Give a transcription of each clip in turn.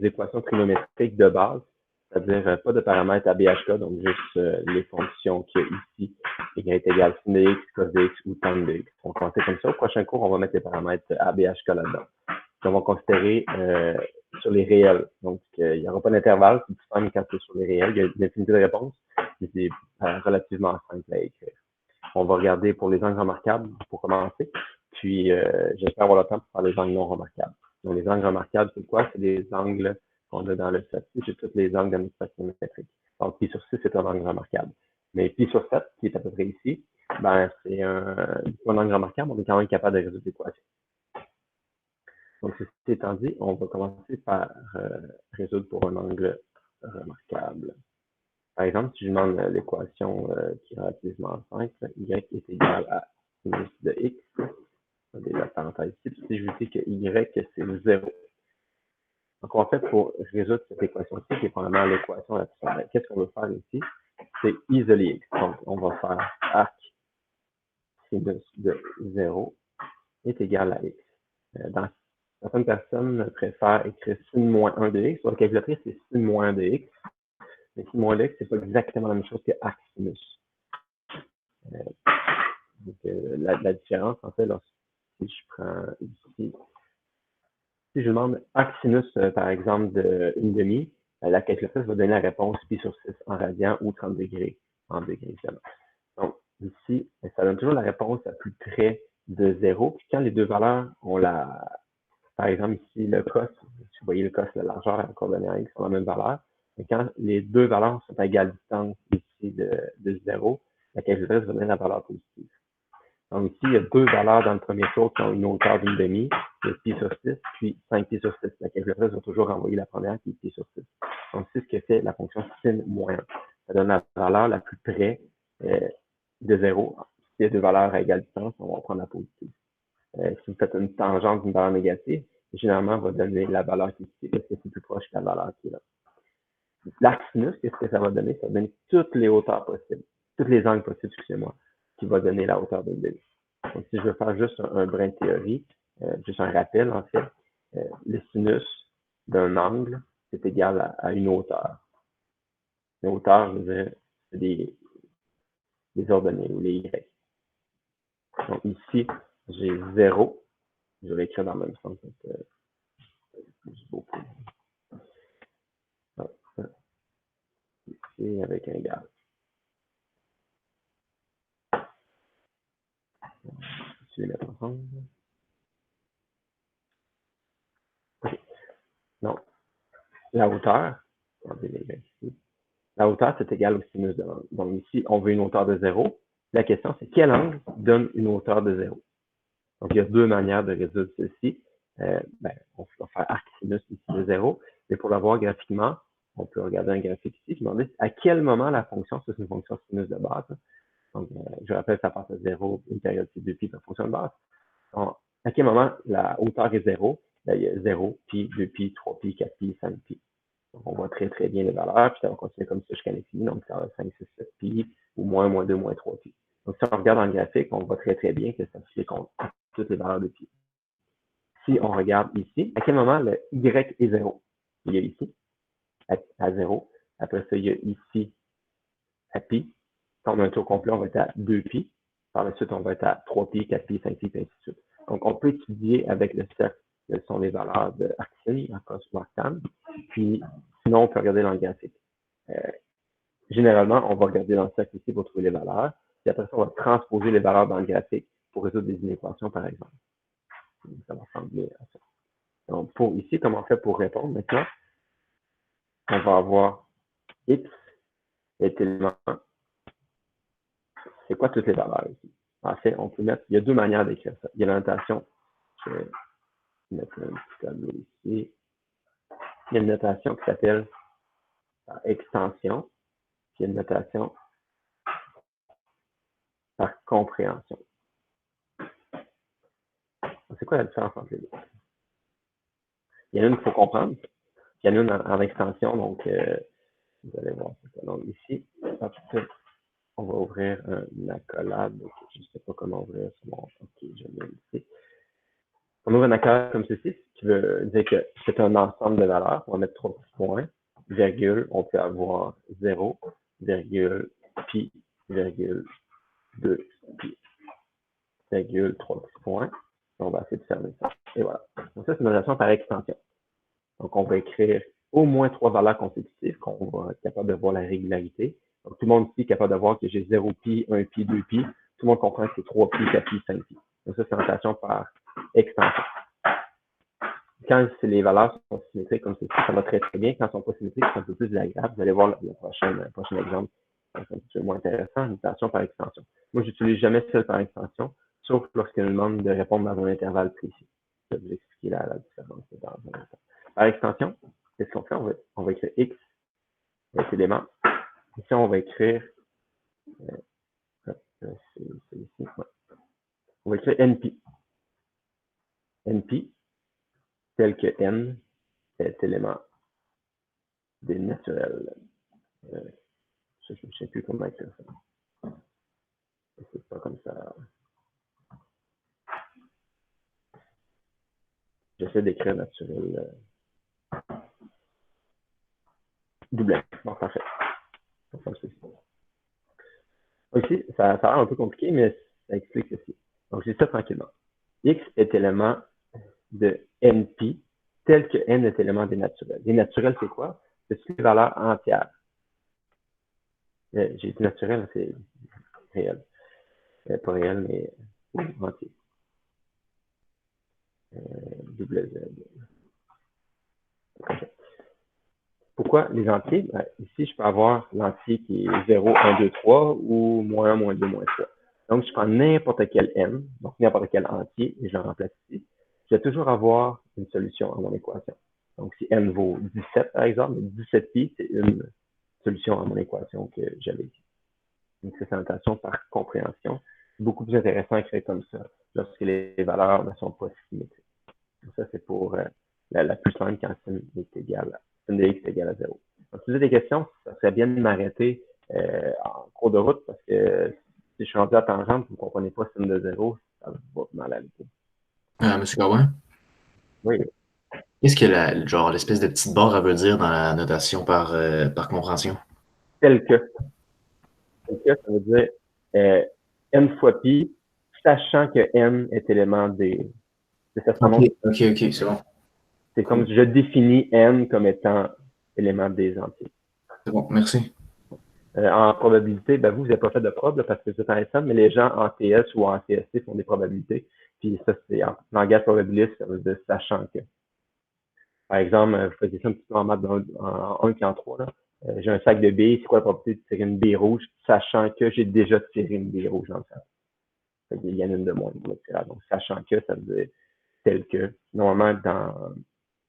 équations trigonométriques de base, c'est-à-dire pas de paramètres ABHK, donc juste les fonctions qu'il y a ici, y est égal sin de x, cos de x ou tan de x. On va commencer comme ça. Au prochain cours, on va mettre les paramètres ABHK là-dedans. On va considérer sur les réels. Donc, il n'y aura pas d'intervalle, c'est plus simple quand c'est sur les réels. Il y a une infinité de réponses, mais c'est relativement simple à écrire. On va regarder pour les angles remarquables pour commencer. Puis, j'espère avoir le temps pour faire les angles non remarquables. Donc, les angles remarquables, c'est quoi? C'est des angles qu'on a dans le statut, c'est tous les angles de notre statut métrique. Donc, pi sur 6, c'est un angle remarquable. Mais pi sur 7, qui est à peu près ici, ben, c'est un angle remarquable, on est quand même capable de résoudre l'équation. Donc, ceci étant dit, on va commencer par résoudre pour un angle remarquable. Par exemple, si je demande l'équation qui est relativement simple, y est égal à sinus de x, la parenthèse ici, si je vous dis que y c'est 0. Donc, en fait, pour résoudre cette équation-ci, qui est probablement l'équation la plus simple, qu'est-ce qu'on veut faire ici? C'est isoler x. Donc, on va faire arc sinus de 0 est égal à x. Dans certaines personnes préfèrent écrire sin moins 1 de x. Sur la calculatrice, c'est sin moins 1 de x. Mais sin moins 1 de x, c'est pas exactement la même chose que arc sinus. Donc, la différence, en fait, si je prends ici, si je demande arc sinus, par exemple, de 1/2, la calculatrice va donner la réponse pi sur 6 en radian ou 30 degrés en degrés, évidemment. Donc, ici, ça donne toujours la réponse la plus près de 0. Puis quand les deux valeurs ont par exemple, ici, le cos, si vous voyez le cos, la largeur, la coordonnée en x sont la même valeur. Et quand les deux valeurs sont à égale distance ici de 0, la calculatrice va donner la valeur positive. Donc ici, il y a deux valeurs dans le premier tour qui ont une hauteur d'1/2, le pi sur 6, puis 5 pi sur 6. La calculatrice va toujours renvoyer la première qui est pi sur 6. Donc c'est ce que fait la fonction sin moins 1. Ça donne la valeur la plus près de 0. S'il y a deux valeurs à égale distance, on va prendre la positive. Si vous faites une tangente d'une valeur négative, généralement, on va donner la valeur qui est ici, parce que c'est plus proche que la valeur qui est là. L'arc sinus, qu'est-ce que ça va donner? Ça va donner toutes les hauteurs possibles, toutes les angles possibles, excusez-moi, qui va donner la hauteur de demi. Donc, si je veux faire juste un brin de théorie, juste un rappel, en fait, le sinus d'un angle, c'est égal à une hauteur. Une hauteur, je veux dire, c'est des ordonnées, ou les Y. Donc, ici, j'ai 0. Je vais écrire dans le même sens. Ici, avec un gaz. Je vais les mettre ensemble. Okay. Donc, la hauteur, la hauteur, c'est égal au sinus de l'angle. Donc, ici, on veut une hauteur de 0. La question, c'est quel angle donne une hauteur de 0? Donc, il y a deux manières de résoudre ceci. On va faire arc sinus ici de 0. Mais pour l'avoir graphiquement, on peut regarder un graphique ici. Je me demande à quel moment la fonction, c'est une fonction sinus de base. Donc, je rappelle, ça passe à 0, une période c'est 2 pi, la fonction de base. Donc, à quel moment la hauteur est 0? Ben, il y a 0, pi, 2 pi, 3 pi, 4 pi, 5 pi. Donc, on voit très, très bien les valeurs, puis ça va continuer comme ça jusqu'à l'infini. Donc, ça va 5, 6, 7 pi, ou moins, moins 2, moins 3 pi. Donc, si on regarde dans le graphique, on voit très, très bien que ça fait compte toutes les valeurs de pi. Si on regarde ici, à quel moment le y est 0? Il y a ici, à 0. Après ça, il y a ici, à pi. Quand on a un tour complet, on va être à 2 pi. Par la suite, on va être à 3 pi, 4 pi, 5 pi, et ainsi de suite. Donc, on peut étudier avec le cercle quelles sont les valeurs de arc-sin, en cos ou arc-tan. Puis, sinon, on peut regarder dans le graphique. Généralement, on va regarder dans le cercle ici pour trouver les valeurs. Puis après ça, on va transposer les valeurs dans le graphique pour résoudre des inéquations, par exemple. Ça va ressembler à ça. Donc, pour ici, comment on fait pour répondre maintenant? On va avoir x est élément. C'est quoi toutes les valeurs ici? En fait, on peut mettre, il y a deux manières d'écrire ça. Il y a la notation, je vais mettre un petit tableau ici. Il y a une notation qui s'appelle extension, puis il y a une notation par compréhension. C'est quoi la différence entre les deux? Il y en a une qu'il faut comprendre, puis il y en a une en extension, donc vous allez voir ça. Donc ici, on va ouvrir une accolade, je ne sais pas comment ouvrir ce bon. Ok, je mets ici. On ouvre un acteur comme ceci, ce qui veut dire que c'est un ensemble de valeurs. On va mettre 3 petits points, virgule, on peut avoir 0, virgule, pi, virgule, 2, pi, virgule, 3 petits points. On va essayer de fermer ça. Et voilà. Donc ça, c'est une notation par extension. Donc, on va écrire au moins 3 valeurs consécutives qu'on va être capable de voir la régularité. Donc, tout le monde ici est capable de voir que j'ai 0 pi, 1 pi, 2 pi. Tout le monde comprend que c'est 3 pi, 4 pi, 5 pi. Donc, ça, c'est une notation par extension. Quand les valeurs sont symétriques comme ceci, ça va très très bien. Quand elles ne sont pas symétriques, c'est un peu plus désagréable. Vous allez voir le prochain exemple. C'est un petit peu moins intéressant, une notation par extension. Moi, je n'utilise jamais celle par extension, sauf lorsqu'il me demande de répondre dans un intervalle précis. Je vais vous expliquer la différence dans un instant. Par extension, qu'est-ce qu'on fait? On va écrire x avec élément. Ici, on va écrire ici, ouais. On va écrire np. np tel que n est élément des naturels. Je ne sais plus comment écrire ça. C'est pas comme ça. J'essaie d'écrire naturel. Double. Bon, parfait. Ici, ça a l'air un peu compliqué, mais ça explique ceci. Donc, j'ai ça tranquillement. X est élément de np tel que n est élément des naturels. Les naturels, c'est quoi? C'est une valeur entière. J'ai dit naturel, c'est réel. Pas réel, mais entier. Double Z. Okay. Pourquoi les entiers? Ben, ici, je peux avoir l'entier qui est 0, 1, 2, 3 ou moins 1, moins 2, moins 3. Donc, je prends n'importe quel n, donc n'importe quel entier, et je le remplace ici. Je vais toujours avoir une solution à mon équation. Donc, si n vaut 17, par exemple, 17 pi, c'est une solution à mon équation que j'avais ici. Donc, c'est une notation par compréhension. C'est beaucoup plus intéressant à créer comme ça, lorsque les valeurs ne sont pas symétriques. Donc, ça, c'est pour la plus simple quand sin est égal à sin de x est égal à 0. Donc, si vous avez des questions, ça serait bien de m'arrêter en cours de route parce que si je suis rendu à tangente, vous ne comprenez pas sin de 0, ça va mal aller. Monsieur Gawin, Oui. qu'est-ce que genre l'espèce de petite barre elle veut dire dans la notation par compréhension? Tel que. Tel que, ça veut dire n fois pi, sachant que n est élément des. Ça se OK, prononce. OK, OK, c'est bon. C'est Cool. comme je définis n comme étant élément des entiers. C'est bon, merci. En probabilité, ben vous n'avez pas fait de prob là, parce que vous êtes en SM, mais les gens en TS ou en CSC font des probabilités. Puis ça, c'est en langage probabiliste, ça veut dire sachant que. Par exemple, vous faisiez ça un petit peu en maths en 1 puis en 3. J'ai un sac de billes, c'est quoi la probabilité de tirer une bille rouge, sachant que j'ai déjà tiré une bille rouge dans le sac. Il y en a une de moins pour le tirage. Donc, sachant que, ça veut dire tel que. Normalement,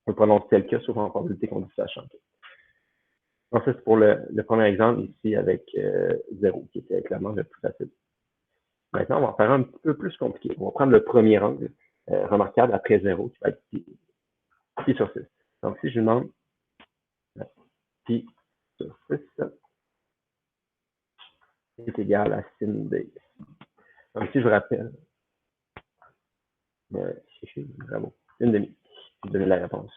on prononce tel que, sauf en probabilité qu'on dit sachant que. Donc, ça, c'est pour le premier exemple ici avec 0, qui était clairement le plus facile. Maintenant, on va faire un petit peu plus compliqué. On va prendre le premier angle remarquable après 0, qui va être pi sur 6. Donc, si je demande pi sur 6 est égal à sin de x. Donc, si je vous rappelle, bravo, une demi. Je donne la réponse.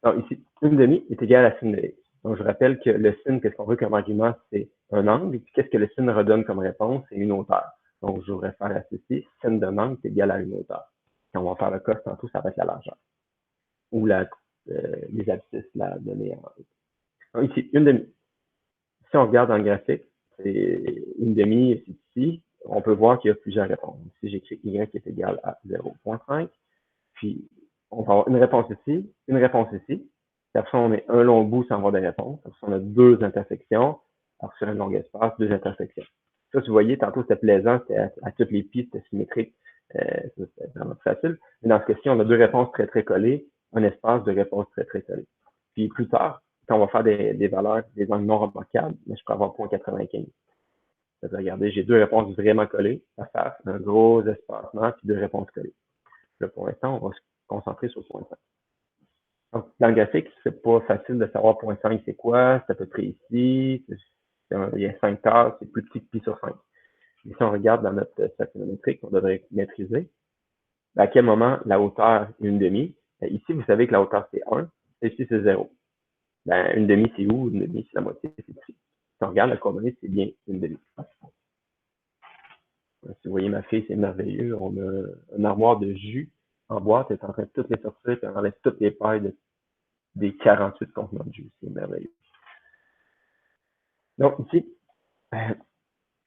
Donc, ici, une demi est égal à sin de x. Donc, je rappelle que le sin, qu'est-ce qu'on veut comme argument, c'est un angle. Et puis, qu'est-ce que le sin redonne comme réponse? C'est une hauteur. Donc, je vous réfère à ceci. Sin d'un angle est égal à une hauteur. Quand on va faire le cos, tantôt, ça va être la largeur. Ou les abscisses, la donnée en donc, ici, une demi. Si on regarde dans le graphique, c'est une demi, c'est ici. On peut voir qu'il y a plusieurs réponses. Si j'écris y est égal à 0,5, puis on va avoir une réponse ici, une réponse ici. Puis après, on met un long bout sans avoir de réponse. Après, on a deux intersections. Après, sur un long espace, deux intersections. Ça, vous voyez, tantôt, c'était plaisant, c'était à toutes les pistes, c'était symétrique. C'était vraiment facile. Mais dans ce cas-ci, on a deux réponses très, très collées, un espace de réponses très, très collées. Puis plus tard, quand on va faire des valeurs, des angles non remarquables, je peux avoir 0,95. C'est-à-dire, regardez, j'ai deux réponses vraiment collées à faire, un gros espacement, puis deux réponses collées. Là, pour l'instant, on va se concentrer sur 0,5. Donc, dans le graphique, c'est pas facile de savoir 0,5 c'est quoi, c'est à peu près ici, il y a 5 cases, c'est plus petit que pi sur 5. Et si on regarde dans notre statistimétrique, on devrait maîtriser. à quel moment la hauteur est une demi? Ici, vous savez que la hauteur, c'est 1, et ici, c'est 0. Une demi, c'est où? Une demi, c'est la moitié, c'est ici. Si on regarde la coordonnée, c'est bien une demi. Si vous voyez ma fille, c'est merveilleux. On a une armoire de jus en boîte, elle est en train de toutes les sortir, puis elle enlève toutes les pailles des 48 contenants de jus. C'est merveilleux. Donc, ici,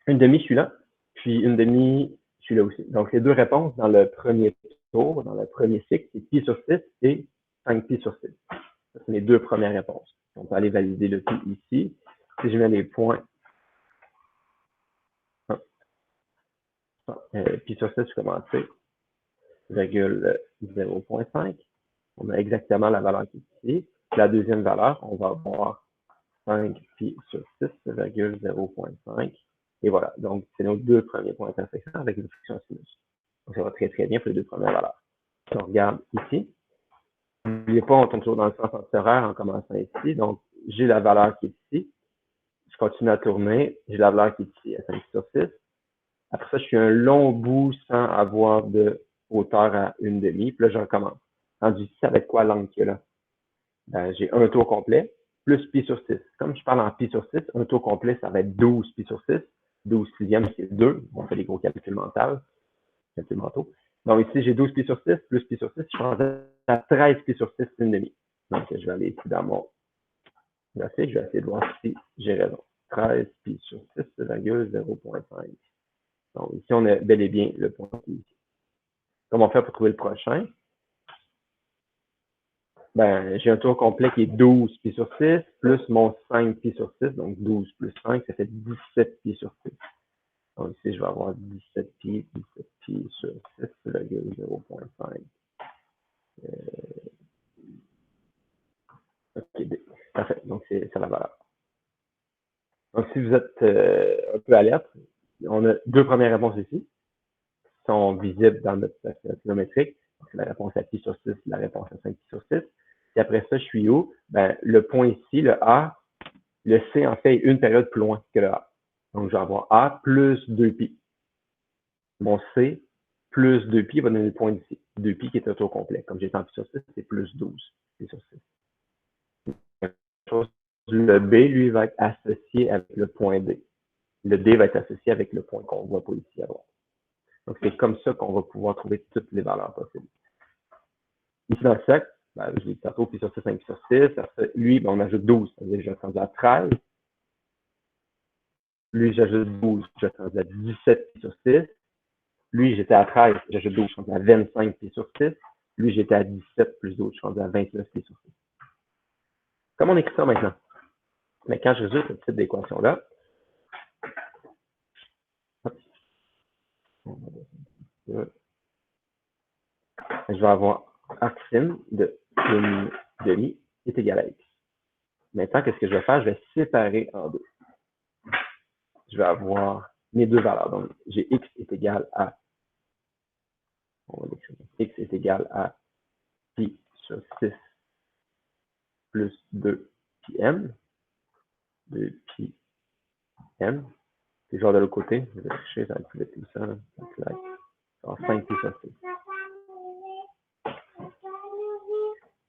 une demi, je suis là, puis une demi, je suis là aussi. Donc, les deux réponses dans le premier tour, dans le premier cycle, c'est pi sur 6 et 5 pi sur 6. Ça, c'est les deux premières réponses. On peut aller valider le pi ici. Si je mets les points, pi sur 6, je commence 0,5. On a exactement la valeur qui est ici. La deuxième valeur, on va avoir 5 pi sur 6,0.5. Et voilà. Donc, c'est nos deux premiers points d'intersection avec une fonction sinus. Donc, ça va très, très bien pour les deux premières valeurs. Si on regarde ici, n'oubliez pas, on tourne toujours dans le sens anti-horaire en commençant ici. Donc, j'ai la valeur qui est ici. Je continue à tourner. J'ai la valeur qui est ici à 5 sur 6. Après ça, je suis un long bout sans avoir de hauteur à une demi. Puis là, je recommence. Rendu ici, ça va être quoi l'angle qu'il y a là? J'ai un tour complet plus pi sur 6. Comme je parle en pi sur 6, un tour complet, ça va être 12 pi sur 6. 12 sixièmes, c'est 2. On fait les gros calculs mentaux. Donc ici, j'ai 12 pi sur 6 plus pi sur 6. Je suis à 13 pi sur 6, une demi. Donc, je vais aller ici dans mon graphique. Je vais essayer de voir si j'ai raison. 13 pi sur 6, 0.5. Donc, ici, on a bel et bien le point ici. Comment on fait pour trouver le prochain? J'ai un tour complet qui est 12 pi sur 6, plus mon 5 pi sur 6, donc 12 plus 5, ça fait 17 pi sur 6. Donc ici, je vais avoir 17 pi sur 6, 0.5. OK, parfait. Donc, c'est la valeur. Donc, si vous êtes un peu alerte, on a deux premières réponses ici, qui sont visibles dans notre kilométrique. Donc, la réponse à pi sur 6, la réponse à 5 pi sur 6. Et après ça, je suis où? Le point ici, le A, le C, en fait, est une période plus loin que le A. Donc, je vais avoir A plus 2pi. Mon C plus 2pi va donner le point ici. 2pi qui est un tour complet. Comme j'ai en pi sur 6, c'est plus 12 pi sur 6. Le B, lui, va être associé avec le point D. Le D va être associé avec le point qu'on voit pas ici à droite. Donc, c'est comme ça qu'on va pouvoir trouver toutes les valeurs possibles. Ici, dans le cercle, je l'ai dit tantôt, pi sur 6, 5 pi sur 6. Lui, on ajoute 12. C'est-à-dire que je vais rendu à 13. Lui, j'ajoute 12. Je vais rendu à 17 pi sur 6. Lui, j'étais à 13. J'ajoute 12. Je suis rendu à 25 pi sur 6. Lui, j'étais à 17 plus 12. Je suis rendu à 29 pi sur 6. Comment on écrit ça maintenant? Mais quand je résulte cette type d'équation-là, je vais avoir arcsin de une demi est égal à x. Maintenant, qu'est-ce que je vais faire? Je vais séparer en deux. Je vais avoir mes deux valeurs. Donc, j'ai x est égal à, on va l'écrire, x est égal à pi sur 6 plus 2 pi m, 2 pi m. C'est genre de l'autre côté, je vais tricher, ça va être plus vite tout ça. Donc, là, alors 5 pi sur 6.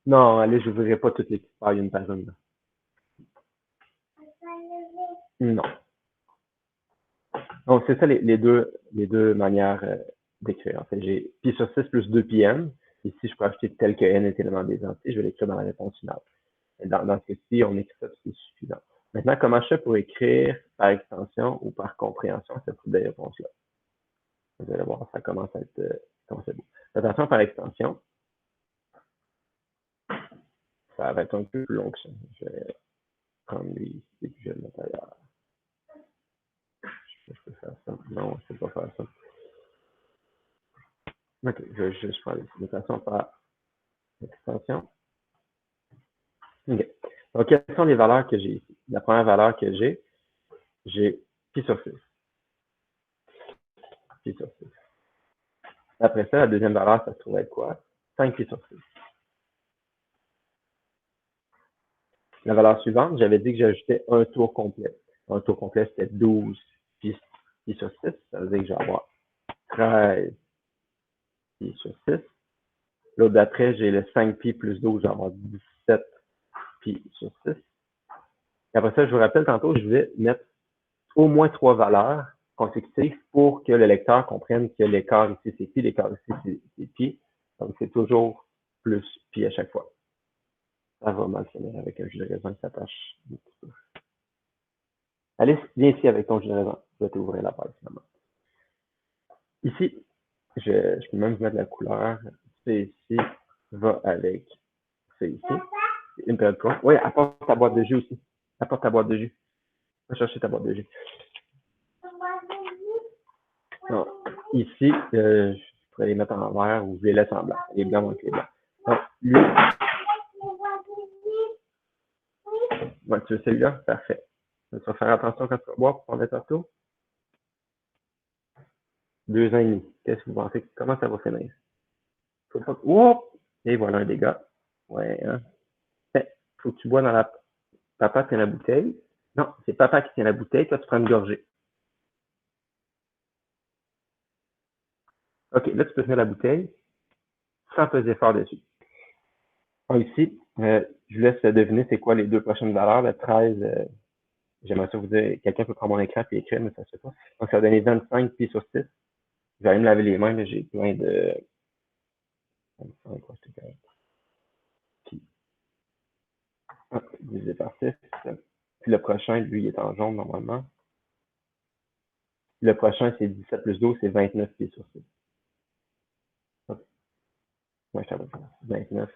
Non, allez, je n'ouvrirai pas toutes les petites pailles une par une. Non. Donc, c'est ça les deux manières d'écrire. En fait, j'ai pi sur 6 plus 2 pi m. Ici, je peux ajouter tel que n est élément des entités. Je vais l'écrire dans la réponse finale. Dans ce cas-ci, on écrit ça, c'est suffisant. Maintenant, comment je fais pour écrire par extension ou par compréhension cette type de réponse-là? Vous allez voir, ça commence à être beau. Attention, par extension, ça va être un peu plus long que ça. Je vais prendre lui ici, puis je vais le mettre ailleurs. Je peux faire ça. Non, je ne peux pas faire ça. OK, je vais juste faire les notations par extension. OK. Donc, quelles sont les valeurs que j'ai ici? La première valeur que j'ai pi sur 6. Pi sur 6. Après ça, la deuxième valeur, ça se trouve être quoi? 5 pi sur 6. La valeur suivante, j'avais dit que j'ajoutais un tour complet. Un tour complet, c'était 12 pi sur 6. Ça veut dire que je vais avoir 13 pi sur 6. L'autre d'après, j'ai le 5pi plus 12, je vais avoir 17 pi sur 6. Et après ça, je vous rappelle tantôt, je vais mettre au moins 3 valeurs consécutives pour que le lecteur comprenne que l'écart ici, c'est pi, l'écart ici, c'est pi. Donc, c'est toujours plus pi à chaque fois. Ça va mal finir avec un jus de raisin qui s'attache un petit peu. Alice, viens ici avec ton jus de raisin. Je vais t'ouvrir la page finalement. Ici, je peux même vous mettre la couleur. C'est ici, va avec c'est ici. Une période quoi? Oui, apporte ta boîte de jus aussi. Apporte ta boîte de jus. Va chercher ta boîte de jus. Non. Ici, je pourrais les mettre en vert ou je les laisse en blanc. Les blancs vont être les blancs. Donc, lui. Ouais, tu veux celui-là? Parfait. Tu vas faire attention quand tu vas boire pour prendre le tantôt. 2 ans et demi. Qu'est-ce que vous pensez? Comment ça va finir? Oups! Et voilà un dégât. Ouais, hein? Faut que tu bois dans la. Papa tient la bouteille. Non, c'est papa qui tient la bouteille. Toi, tu prends une gorgée. OK, là, tu peux tenir la bouteille sans peser fort dessus. Donc, ici, je vous laisse deviner c'est quoi les deux prochaines valeurs. Le 13, j'aimerais ça vous dire, quelqu'un peut prendre mon écran et écrire, mais ça ne se fait pas. Donc, ça va donner 25 pi sur 6. Je vais aller me laver les mains, mais j'ai plein de. 25, quoi, c'est correct. Pi. Divisé par 6. Puis le prochain, lui, il est en jaune normalement. Le prochain, c'est 17 plus 12, c'est 29 pi sur 6. Okay. Ouais, je t'avoue. 29.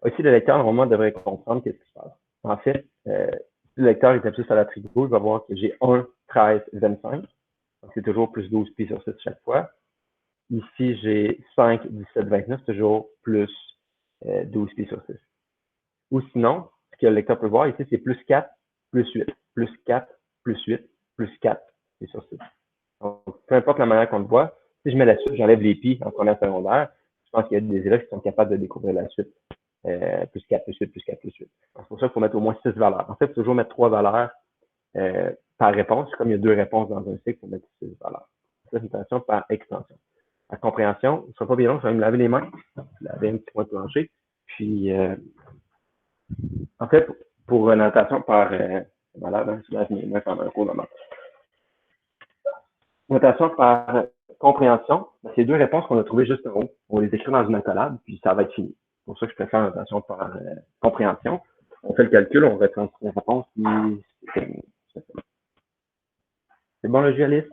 Aussi, le lecteur, normalement, devrait comprendre qu'est-ce qui se passe. En fait, si le lecteur est appuyé sur la trigo, il va voir que j'ai 1, 13, 25. Donc, c'est toujours plus 12 pi sur 6 chaque fois. Ici, j'ai 5, 17, 29, toujours plus 12 pi sur 6. Ou sinon, ce que le lecteur peut voir ici, c'est plus 4, plus 8, plus 4, plus 8, plus 4 pi sur 6. Donc, peu importe la manière qu'on le voit, si je mets la suite, j'enlève les pi en première secondaire, je pense qu'il y a des élèves qui sont capables de découvrir la suite. Plus 4, plus 8, plus 4, plus 8. C'est pour ça qu'il faut mettre au moins 6 valeurs. En fait, il faut toujours mettre 3 valeurs par réponse. Comme il y a 2 réponses dans un cycle, il faut mettre 6 valeurs. Ça, c'est une notation par extension. La compréhension, ce ne sera pas bien long, je vais me laver les mains, laver un petit point de plancher. Puis, en fait, pour une notation par. Malade, hein, je lave mes mains pendant un cours de maths. Notation par compréhension, c'est 2 réponses qu'on a trouvées juste en haut. On les écrit dans une accolade, puis ça va être fini. C'est pour ça que je préfère la notation par compréhension. On fait le calcul, on retranscrit la réponse, puis c'est bon le jeu, Alice?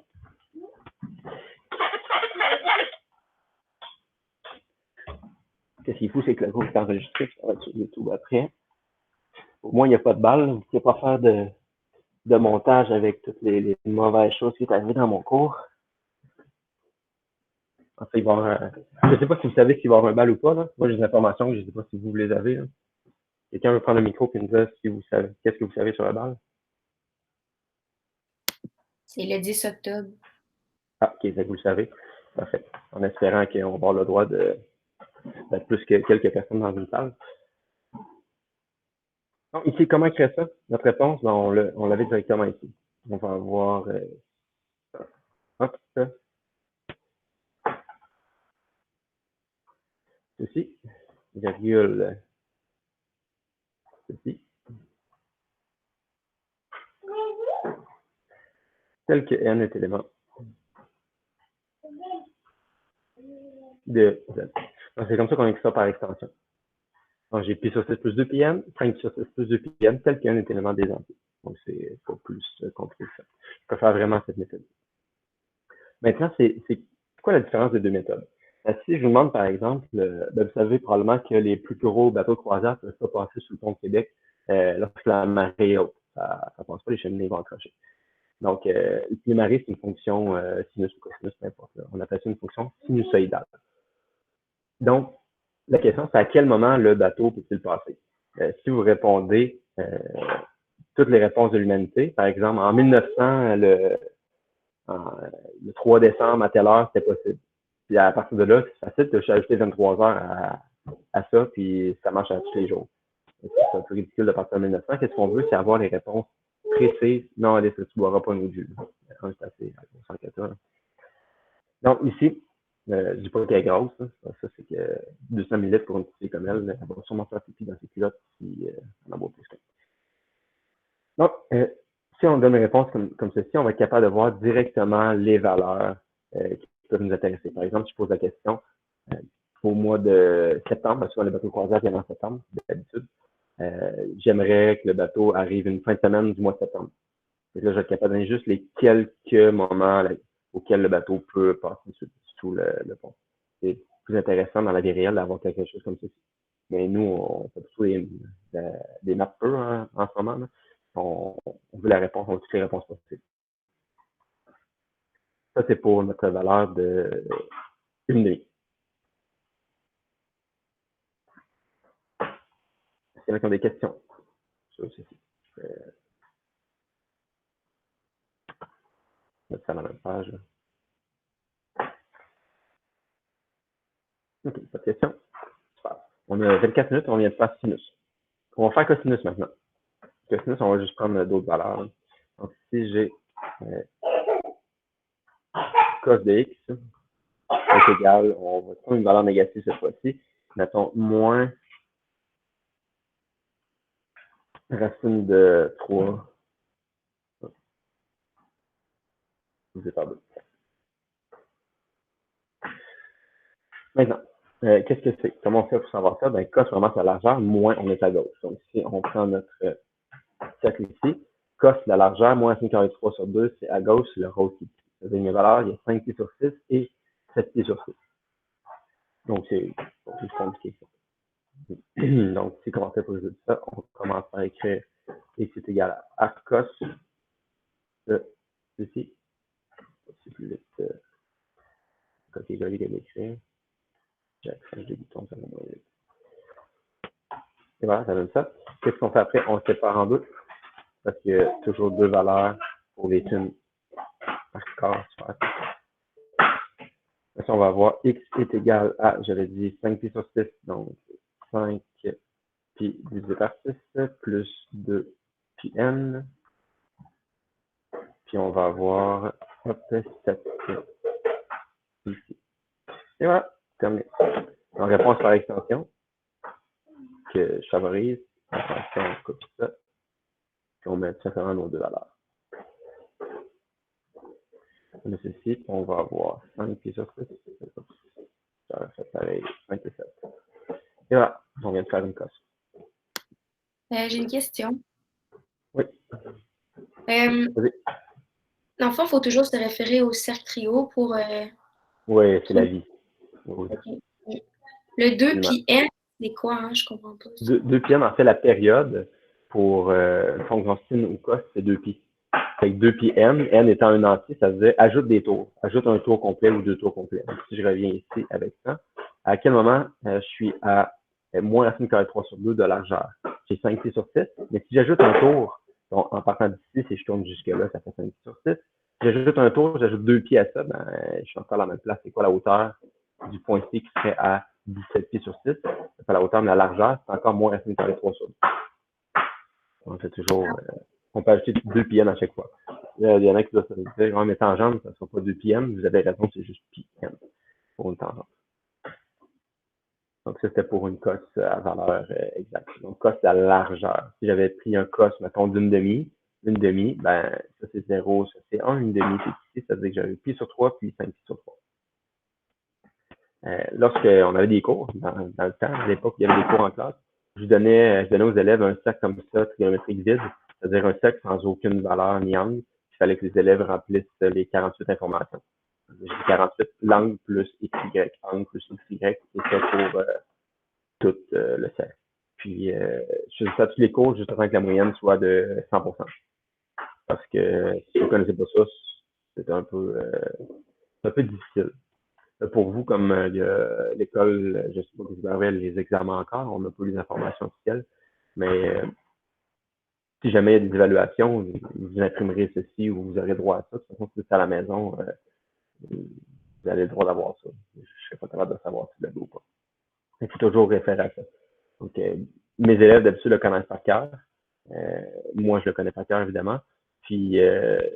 Qu'est-ce qui est fou, c'est que le cours est enregistré, ça va être sur YouTube après. Au moins, il n'y a pas de balle. Vous ne pouvez pas faire de montage avec toutes les mauvaises choses qui sont arrivées dans mon cours. En fait, il va y avoir, je ne sais pas si vous savez s'il va y avoir un bal ou pas. Là. Moi, j'ai des informations, je ne sais pas si vous les avez. Là. Quelqu'un veut prendre le micro et me dire si vous savez, qu'est-ce que vous savez sur le bal? C'est le 10 octobre. Ah, ok, vous le savez. Parfait. En espérant qu'on va avoir le droit d'être plus que quelques personnes dans une salle. Donc, ici, comment créer ça? Notre réponse, ben, on l'avait directement ici. On va avoir hop, ça. Ceci, virgule, ceci. Tel que n est élément de z. C'est comme ça qu'on écrit ça par extension. Donc, j'ai pi sur 6 plus 2 pi n, 5 pi sur 6 plus 2 pi n, tel que n est élément des entiers. Donc, c'est pas plus compliqué que ça. Je préfère vraiment cette méthode. Maintenant, c'est quoi la différence des deux méthodes? Si je vous demande, par exemple, vous savez probablement que les plus gros bateaux de croisière ne peuvent pas passer sous le pont de Québec lorsque la marée est haute. Ça ne passe pas, les cheminées vont accrocher. Donc, les marées, c'est une fonction sinus ou cosinus, peu importe. Là. On appelle ça une fonction sinusoïdale. Donc, la question, c'est à quel moment le bateau peut-il passer? Si vous répondez toutes les réponses de l'humanité, par exemple, en 1900, le 3 décembre à telle heure, c'était possible. Puis à partir de là, c'est facile de ajouter 23 heures à ça, puis ça marche à tous les jours. C'est un peu ridicule de partir en 1900. Qu'est-ce qu'on veut, c'est avoir les réponses précise. Non, Alice, tu ne boiras pas un eau de jus. C'est assez on sent que ça. Donc, ici, je dis pas qu'elle est grosse. Hein. Ça, c'est que 200 ml pour une petite fille comme elle, elle va sûrement faire pipi dans ses culottes si elle en boit plus qu'un. Donc, si on donne une réponse comme ceci, on va être capable de voir directement les valeurs qui peuvent nous intéresser. Par exemple, je pose la question au mois de septembre, souvent les bateaux croisières viennent en septembre, d'habitude. J'aimerais que le bateau arrive une fin de semaine du mois de septembre. Et là, je vais être capable de donner juste les quelques moments auxquels le bateau peut passer sous le pont. C'est plus intéressant dans la vie réelle d'avoir quelque chose comme ceci. Mais nous, on fait plutôt des mappeurs hein, en ce moment. Là. On veut la réponse, on veut toutes les réponses possibles. Ça, c'est pour notre valeur de une demi. Est-ce qu'il y en a qui ont des questions sur ceci? On va faire la même page. OK, pas de questions? Super. On a 24 minutes, on vient de faire sinus. On va faire cosinus maintenant. Cosinus, on va juste prendre d'autres valeurs. Là. Donc, si j'ai cos de x est égal, on va prendre une valeur négative cette fois-ci. Mettons moins racine de 3 divisé par 2. Maintenant, qu'est-ce que c'est? Comment on fait pour savoir ça? Ben, cos, vraiment, c'est la largeur, moins on est à gauche. Donc, si on prend notre cercle ici, cos, la largeur, moins racine carrée de 3 sur 2, c'est à gauche, c'est le rose qui dit. Une valeur, il y a 5 pieds sur 6 et 7 pieds sur 6. Donc, c'est plus compliqué. Donc, si on fait pour résoudre ça, on commence par écrire x est égal à cos de ceci. C'est plus vite. Copier-coller que d'écrire. J'accroche les boutons, ça va moins vite. Et voilà, ça donne ça. Qu'est-ce qu'on fait après? On le sépare en deux. Parce qu'il y a toujours deux valeurs pour les thunes par corps. Ensuite, on va avoir x est égal à, j'avais dit 5 pi sur 6, donc 5 pi divisé par 6, plus 2 pi n. Puis on va avoir 7 ici. Et voilà, terminé. En réponse par extension, que je favorise, on copie ça, puis on met tout simplement nos deux valeurs. On a ceci, puis on va avoir 5 pi sur 6. Ça va faire pareil, 5 et 7. Et voilà, on vient de faire une cosse. J'ai une question. Oui. Dans le fond, il faut toujours se référer au cercle trio pour. Oui, c'est la vie. Oui. Okay. Le 2 pi n, c'est quoi, hein? Je comprends pas. 2 pi n, en fait, la période pour fonction sin ou cos, c'est 2 pi. Fait que 2 pi n étant un entier, ça veut dire ajoute des tours. Ajoute un tour complet ou deux tours complets. Donc, si je reviens ici avec ça, à quel moment je suis à moins racine carrée de 3 sur 2 de largeur? J'ai 5 pi sur 6, mais si j'ajoute un tour, donc, en partant d'ici, si je tourne jusque-là, ça fait 5 pi sur 6. Si j'ajoute un tour, j'ajoute 2 pi à ça, ben, je suis encore à la même place. C'est quoi la hauteur du point C qui serait à 17 pieds sur 6? C'est la hauteur de la largeur, c'est encore moins racine carrée de 3 sur 2. On fait toujours, on peut ajouter 2 pi n à chaque fois. Il y en a qui doivent se dire, mais tangente, ça ne sera pas 2 pi n. Vous avez raison, c'est juste pi n pour une tangente. Donc, ça, c'était pour une cosse à valeur exacte. Donc, cosse à largeur. Si j'avais pris un cosse, mettons, d'une demi, ben, ça c'est 0, ça c'est 1, une demi, c'est ici, ça veut dire que j'avais pi sur 3, puis 5 pi sur 3. Lorsqu'on avait des cours, dans le temps, à l'époque, il y avait des cours en classe, je donnais aux élèves un sac comme ça, trigonométrique vide, c'est-à-dire un sac sans aucune valeur ni angle. Il fallait que les élèves remplissent les 48 informations. J'ai 48 langues plus XY, angle plus XY, et ça pour tout le cercle. Puis, je faisais ça à tous les cours juste afin que la moyenne soit de 100%. Parce que si vous ne connaissez pas ça, c'est un peu difficile. Pour vous, comme l'école, je ne sais pas si vous avez les examens encore, on n'a pas les informations officielles, mais si jamais il y a des évaluations, vous imprimerez ceci ou vous aurez droit à ça. De toute façon, si c'est à la maison, vous avez le droit d'avoir ça. Je ne serais pas capable de savoir si vous l'avez ou pas. Il faut toujours référer à ça. Donc, mes élèves, d'habitude, le connaissent par cœur. moi, je le connais par cœur, évidemment. Puis,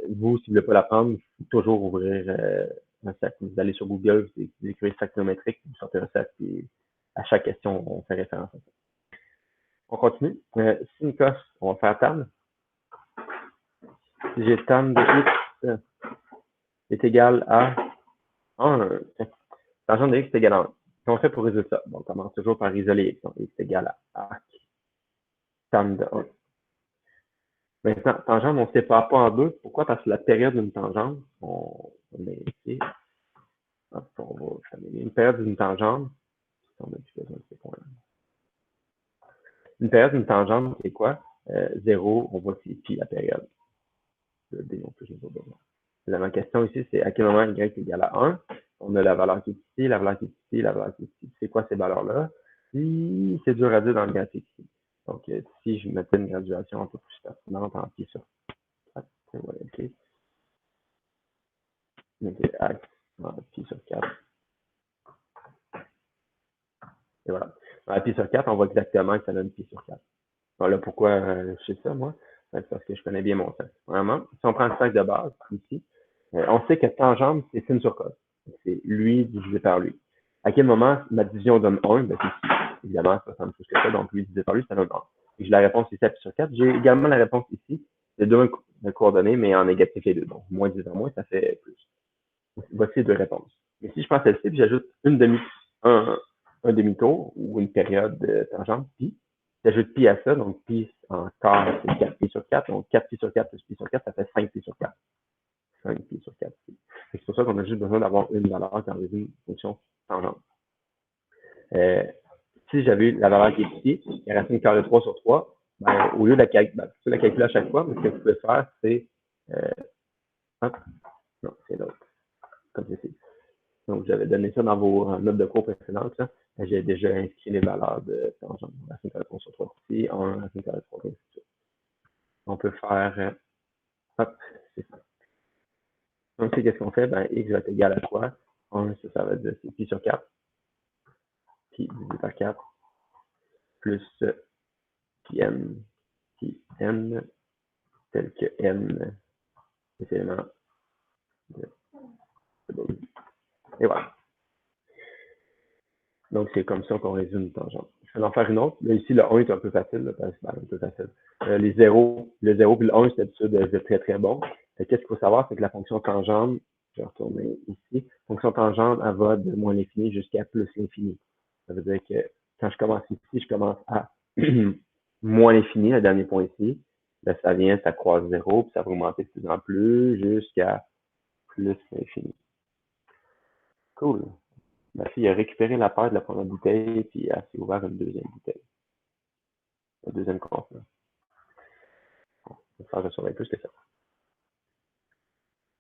vous, si vous ne voulez pas l'apprendre, il faut toujours ouvrir un sac. Vous allez sur Google, vous écrivez saconométrique, vous sortez un sac, puis à chaque question, on fait référence à ça. On continue. Si une cosse, on va faire tan. Si j'ai tan de x est égal à 1, tangente de x est égal à 1. Qu'est-ce qu'on fait pour résoudre ça? Bon, on commence toujours par isoler x. Donc, x est égal à arc tan de 1. Maintenant, tangente, on ne sépare pas en deux. Pourquoi? Parce que la période d'une tangente, on met ici, on va terminer. Une période d'une tangente, on a plus besoin de ces points-là. Une période d'une tangente, c'est quoi? 0, on voit c'est pi la période. Le D, on peut juste besoin. La question ici, c'est à quel moment y est égal à 1. On a la valeur qui est ici, la valeur qui est ici, la valeur qui est ici. C'est quoi ces valeurs-là? Puis, c'est dur à dire dans le graphique ici. Donc, si je mettais une graduation un peu plus pertinente en pi sur 4, OK. Mettez axe en pi sur 4. Et voilà. Dans pi sur 4, on voit exactement que ça donne pi sur 4. Voilà pourquoi je sais ça, moi. C'est parce que je connais bien mon sac. Vraiment, si on prend le sac de base, ici, on sait que tangente, c'est sin sur cos. C'est lui divisé par lui. À quel moment ma division donne 1? Ben, c'est ici. Évidemment, ça semble plus que ça. Donc, lui divisé par lui, ça donne 1. Et j'ai la réponse ici à pi sur 4. J'ai également la réponse ici. C'est deux coordonnées, mais en négatif les deux. Donc, moins divisé par moins, ça fait plus. Voici les deux réponses. Mais si je prends celle-ci, puis j'ajoute un demi-tour ou une période de tangente, pi, j'ajoute pi à ça, donc pi en quart, c'est 4 pi sur 4, donc 4 pi sur 4 plus pi sur 4, ça fait 5 pi sur 4. 5 pi sur 4. C'est pour ça qu'on a juste besoin d'avoir une valeur quand on résume une fonction tangente. Si j'avais eu la valeur qui est ici, la racine carrée 3 sur 3, ben, au lieu de la calculer à chaque fois, ce que vous pouvez faire, c'est non, c'est l'autre. Comme ceci. Donc, j'avais donné ça dans vos notes de cours précédentes. J'ai déjà inscrit les valeurs de tangente. Racine carrée 3 sur 3 ici, 1, racine carrée 3 ici. On peut faire, hop, c'est ça. Donc, qu'est-ce qu'on fait? Ben, x va être égal à quoi? 1, ça va être pi sur 4. Pi divisé par 4. Plus pi n, tel que n est élément de et voilà. Donc, c'est comme ça qu'on résume une tangente. Je vais en faire une autre. Là, ici, le 1 est un peu facile. Là, parce que, un peu facile. Les 0, le 0 et le 1, c'est d'habitude très, très bon. Qu'est-ce qu'il faut savoir? C'est que la fonction tangente, je vais retourner ici, la fonction tangente, elle va de moins l'infini jusqu'à plus l'infini. Ça veut dire que quand je commence ici, je commence à moins l'infini, le dernier point ici. Là, ça vient, ça croise 0, puis ça va augmenter de plus en plus jusqu'à plus l'infini. Cool. Ma fille a récupéré la paire de la première bouteille, puis elle s'est ouvert une deuxième bouteille. Une deuxième contenant. Ça va surveiller plus que ça.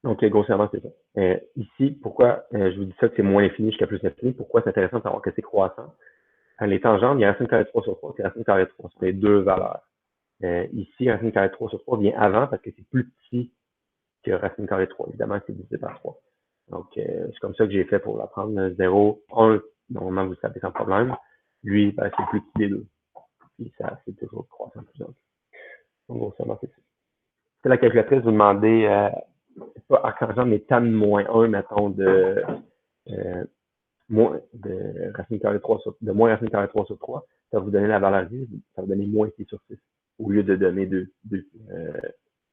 Donc, grossièrement, c'est ça. Ici, pourquoi je vous dis ça que c'est moins infini jusqu'à plus l'infini? Pourquoi c'est intéressant de savoir que c'est croissant? Les tangentes, il y a racine carrée 3 sur 3, c'est racine carrée 3 sur les deux valeurs. Ici, racine carrée 3 sur 3 vient avant parce que c'est plus petit que racine carrée 3. Évidemment, c'est divisé par 3. Donc, c'est comme ça que j'ai fait pour l'apprendre. 0, 1, normalement, vous le savez sans problème. Lui, ben, c'est le plus petit des deux. Puis ça, c'est toujours croissant plus haut. Donc, grossièrement, c'est ça. Si la calculatrice vous demandez, pas arc-tangente, mais tan moins 1, mettons, de racine carrée 3 sur, de moins racine carrée 3 sur 3, ça va vous donner la valeur 10, ça va donner moins pi sur 6, au lieu de donner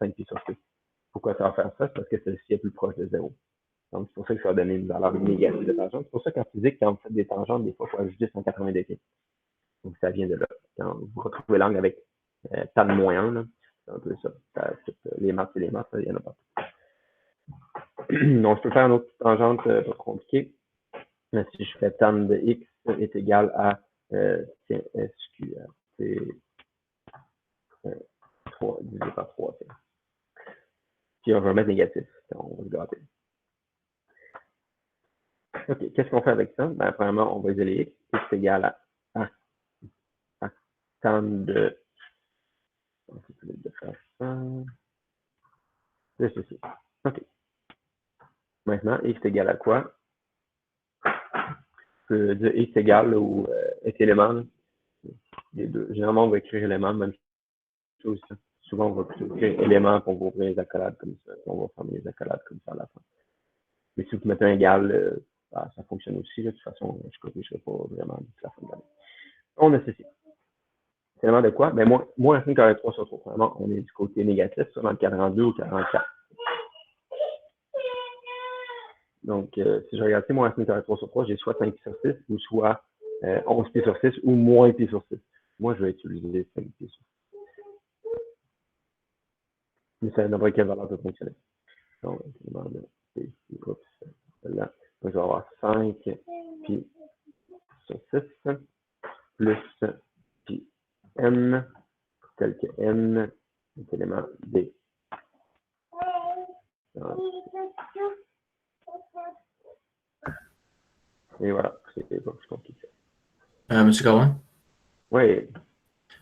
5 pi sur 6. Pourquoi ça va faire ça? C'est parce que celle-ci est plus proche de 0. Donc, c'est pour ça que ça va donner une valeur négative de tangente. C'est pour ça qu'en physique, quand vous faites des tangentes, des fois, il faut ajouter 180 degrés. Donc, ça vient de là. Quand vous retrouvez l'angle avec tan moins 1, c'est un peu ça. Les maths, c'est les maths, il y en a pas. Donc, je peux faire une autre tangente pas trop compliquée. Si je fais tan de x est égal à c'est 3 divisé par 3. Puis on va remettre négatif. On va se gâter. OK, qu'est-ce qu'on fait avec ça? Ben, premièrement, on va isoler x. X est égal à tan de... de ceci. OK. Maintenant, x est égal à quoi? Je peux dire x égale ou est élément. Les deux. Généralement, on va écrire élément, même chose. souvent, on va plutôt écrire éléments, puis on va ouvrir les accolades comme ça, puis on va fermer les accolades comme ça à la fin. Mais si vous mettez un égal, ça fonctionne aussi. Là. De toute façon, je ne corrigerai pas vraiment d'ici la fin de l'année. On a ceci. C'est vraiment de quoi? Ben, moins racine carré 3 sur 3. Vraiment, on est du côté négatif, soit dans le cadran 2 ou le cadran 4. Donc, si je regarde moins racine carré 3 sur 3, j'ai soit 5 pi sur 6 ou soit 11 pi sur 6 ou moins pi sur 6. Moi, je vais utiliser 5 pi sur 6. Mais ça n'importe quelle valeur peut fonctionner. Donc, celle-là. Donc, je vais avoir 5 pi sur 6 plus pi n, tel que n est élément d. Et voilà, c'est pas plus compliqué. Monsieur Corwin? Oui.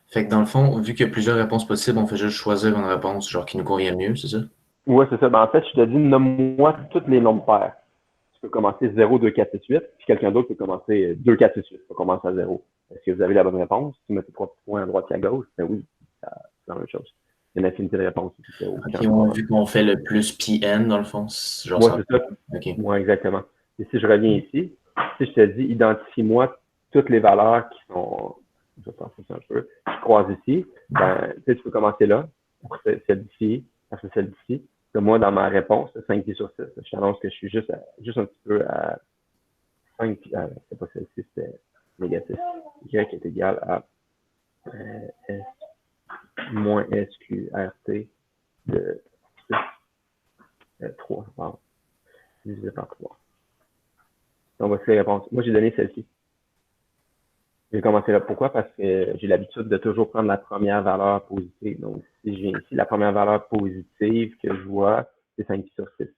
Fait que dans le fond, vu qu'il y a plusieurs réponses possibles, on fait juste choisir une réponse genre qui nous convient mieux, c'est ça? Oui, c'est ça. Ben, en fait, je te dis, nomme-moi toutes les nombres pairs. Tu peux commencer 0, 2, 4, 6, 8, puis quelqu'un d'autre peut commencer 2, 4, 6, 8. Tu peux commencer à 0. Est-ce que vous avez la bonne réponse? Si tu mets tes 3 points à droite et à gauche, ben oui, c'est la même chose. Il y a une infinité de réponses. Ok, vu qu'on fait le plus pi n, dans le fond, genre ouais, ça. c'est ça. Okay. Oui, exactement. Et si je reviens ici, si je te dis, identifie-moi toutes les valeurs qui sont, je vais penser ça un peu, qui croisent ici, ben, tu peux commencer là, après celle d'ici, après celle d'ici. Moi, dans ma réponse, 5 pi sur 6, je t'annonce que je suis juste un petit peu à 5 pi, c'est pas celle-ci, c'était négatif. Y est égal à S moins SQRT de 6, 3, pardon, divisé par 3. Donc, voici les réponses. Moi, j'ai donné celle-ci. J'ai commencé là. Pourquoi? Parce que j'ai l'habitude de toujours prendre la première valeur positive. Donc, si je viens ici, la première valeur positive que je vois, c'est 5 pi sur 6.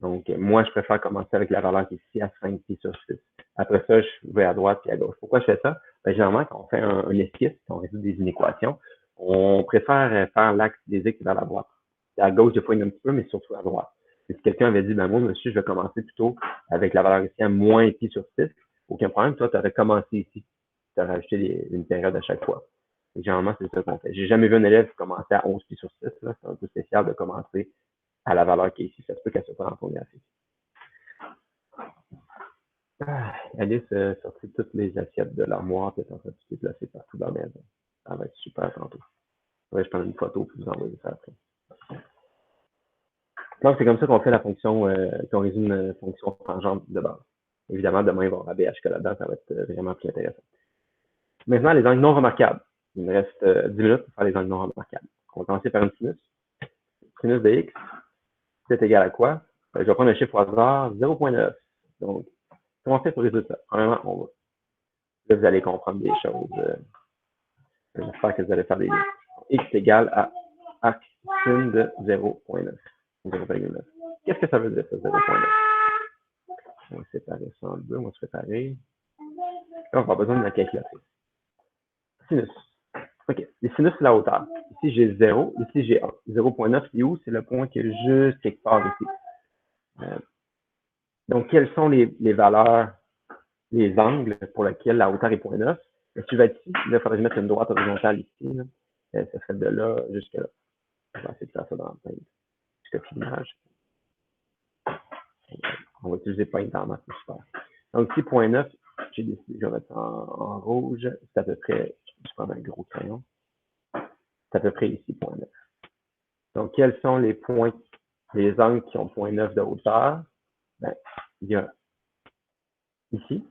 Donc, moi, je préfère commencer avec la valeur qui est ici à 5 pi sur 6. Après ça, je vais à droite et à gauche. Pourquoi je fais ça? Ben, généralement, quand on fait un esquisse, quand on résout des inéquations, on préfère faire l'axe des x vers la droite. À gauche, des fois, il y en a un petit peu, mais surtout à droite. Et si quelqu'un avait dit, ben moi, monsieur, je vais commencer plutôt avec la valeur ici à moins pi sur 6, aucun problème. Toi, tu aurais commencé ici. Tu aurais rajouté une période à chaque fois. Et généralement, c'est ça qu'on fait. J'ai jamais vu un élève commencer à 11 pi sur 6. C'est un peu spécial de commencer à la valeur qui est ici. Ça se peut qu'elle se prenne en ton graphique. Alice a sorti toutes les assiettes de l'armoire et est en train de se déplacer partout dans la maison. Ça va être super tantôt. Ouais, je prends une photo et vous envoyer ça après. Donc, c'est comme ça qu'on fait la fonction, qu'on résume une fonction tangente de base. Évidemment, demain, il va y avoir ABHK là-dedans, ça va être vraiment plus intéressant. Maintenant, les angles non remarquables. Il me reste 10 minutes pour faire les angles non remarquables. On va commencer par une sinus. Sinus de x, c'est égal à quoi? Je vais prendre un chiffre au hasard, 0.9. Donc, comment on fait pour résoudre ça? Premièrement, on va. Là, vous allez comprendre des choses. J'espère que vous allez faire des liens. X égale à arc sin de 0.9. 0,9. Qu'est-ce que ça veut dire, ça, 0.9? On va séparer ça en deux. On va se séparer. Là, on va avoir besoin de la calculatrice. Sinus. OK. Les sinus, c'est la hauteur. Ici, j'ai 0. Ici, j'ai 1. 0.9, c'est où? C'est le point qui est juste quelque part ici. Donc, quelles sont les valeurs, les angles pour lesquels la hauteur est 0.9? Si tu vas être ici, là, il faudrait que je mette une droite horizontale ici. Là. Ça serait de là jusqu'à là. On va essayer de faire ça dans le paint. Je copie l'image. On va utiliser paint dans maths, c'est super. Donc, ici, 0.9, j'ai décidé, je vais mettre en rouge. C'est à peu près, je prends un gros crayon. C'est à peu près ici, 0.9. Donc, quels sont les points, les angles qui ont 0.9 de hauteur? Ben, il y a ici,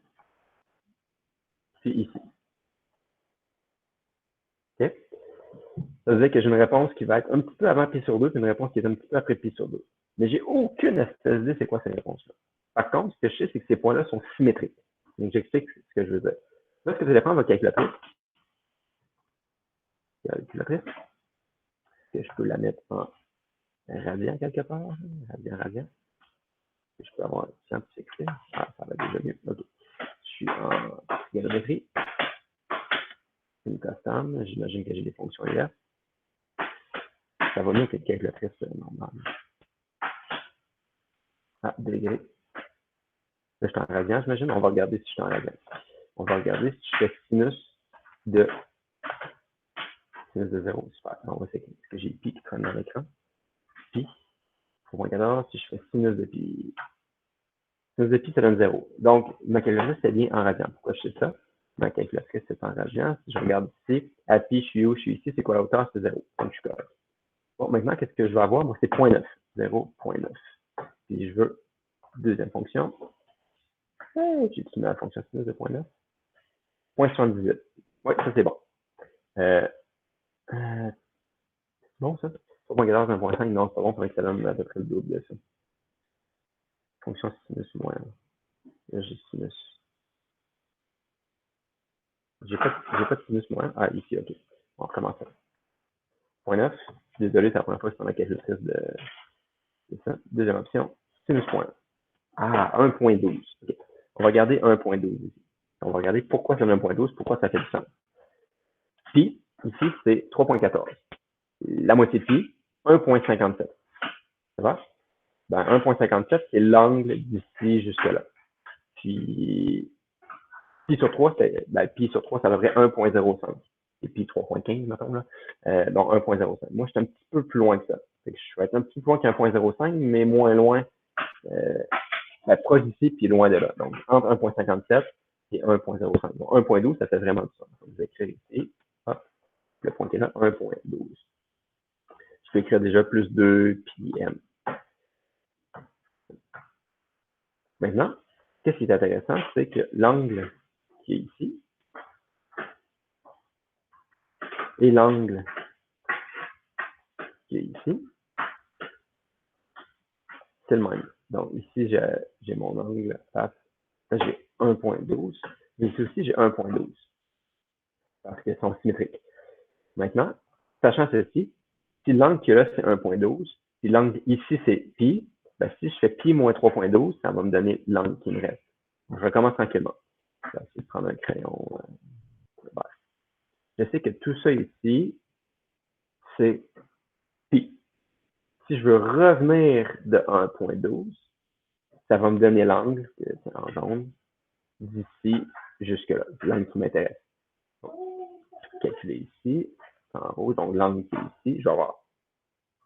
puis ici. OK? Ça veut dire que j'ai une réponse qui va être un petit peu avant pi sur 2, puis une réponse qui est un petit peu après pi sur 2. Mais j'ai aucune espèce d'idée c'est quoi ces réponses-là. Par contre, ce que je sais, c'est que ces points-là sont symétriques. Donc, j'explique ce que je veux dire. Là, ce que vous allez prendre votre calculatrice. Calculatrice. Est-ce que je peux la mettre en radian quelque part? Radian. Je peux avoir scientifique. Ah, ça va déjà mieux. OK. Je suis en trigonométrie. Une custom. J'imagine que j'ai des fonctions là. Ça va mieux que le calculatrice normale. Ah, degré. Là, je suis en radian, j'imagine. On va regarder si je suis en radian. On va regarder si je fais sinus Sinus de 0, super. On va essayer que j'ai pi qui traîne dans l'écran. Pi, 3.14, si je fais sinus de pi. Sinus de pi, ça donne 0. Donc, ma calculatrice, c'est bien en radian. Pourquoi je sais ça? Ma calculatrice, c'est en radian. Si je regarde ici, à pi, je suis où? Je suis ici. C'est quoi la hauteur? C'est 0. Donc, je suis correct. Bon, maintenant, qu'est-ce que je vais avoir? Moi, c'est 0.9. 0.9. Si je veux deuxième fonction, j'ai utilisé la fonction sinus de 0.9. 0.78. Oui, ça, c'est bon. Bon, ça. 3.14, 1.5, non, c'est pas bon, il faudrait que ça donne à peu près le double de ça. Fonction sinus moins. Là, j'ai sinus. J'ai pas de sinus moins. Ah, ici, ok. On recommence ça. 0.9. Désolé, c'est la première fois que c'est dans la calculatrice de ça. Deuxième option, sinus point. Ah, 1.12. Okay. On va regarder 1.12 ici. On va regarder pourquoi c'est 1.12, pourquoi ça fait du sens. Pi, ici, c'est 3.14. La moitié de pi, 1.57. Ça va? Ben, 1.57, c'est l'angle d'ici jusque-là. Puis, pi sur 3, pi sur 3, ça devrait 1.05. Et pi 3.15, mettons, là. Donc, 1.05. Moi, je suis un petit peu plus loin que ça. Fait que je vais être un petit peu loin qu'un.05, mais moins loin, proche d'ici, puis loin de là. Donc, entre 1.57 et 1.05. Donc, 1.12, ça fait vraiment du sens. Donc, je vais écrire ici. Hop, le point qui est là, 1.12. Je peux écrire déjà plus 2 pi m. Maintenant, qu'est-ce qui est intéressant, c'est que l'angle qui est ici et l'angle qui est ici, c'est le même. Donc, ici, j'ai mon angle face. Là, j'ai 1.12. Mais ici aussi, j'ai 1.12. Parce qu'ils sont symétriques. Maintenant, sachant ceci, si l'angle qui est là, c'est 1.12, si l'angle ici, c'est pi, ben, si je fais pi moins 3.12, ça va me donner l'angle qui me reste. Donc, je recommence tranquillement. Je vais essayer de prendre un crayon. Je sais que tout ça ici, c'est pi. Si je veux revenir de 1.12, ça va me donner l'angle, c'est en jaune, d'ici jusque-là. C'est l'angle qui m'intéresse. Calculer ici, en rouge, donc l'angle qui est ici, je vais avoir